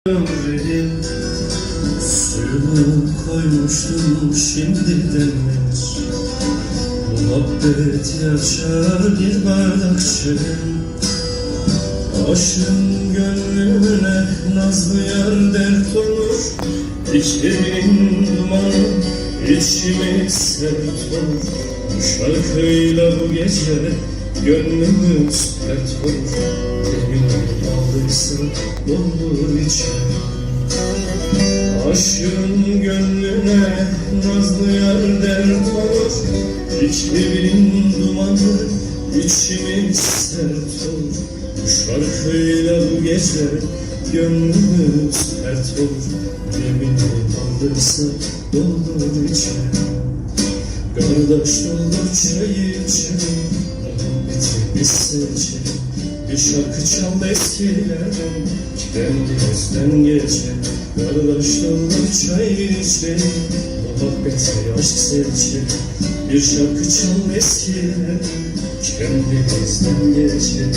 Ömrüm suyunu koymuştum, şimdi demler. Muhabbet yaşar bir bardak çayım. Aşığın gönlüne nazlı yar dert olur. İçimin dumanı, içimiz sert olur. Bu şarkıyla bu gece gönlümüz pert olur. Demin aldıysa doldur içimi. Aşığın gönlüne nazlı yar dert olur. İçimin dumanı, içimiz sert olur. Bu şarkıyla bu gece gönlümüz pert olur. Demin aldıysa doldur içimi. Kardeş doldur çayı içelim, muhabbeti biz seçelim. Bir şarkı çal eskilerden, kendimizden geçelim. Kardeş doldur çayı içelim, muhabbeti aşk seçelim. Bir şarkı çal eskilerden, kendimizden geçelim.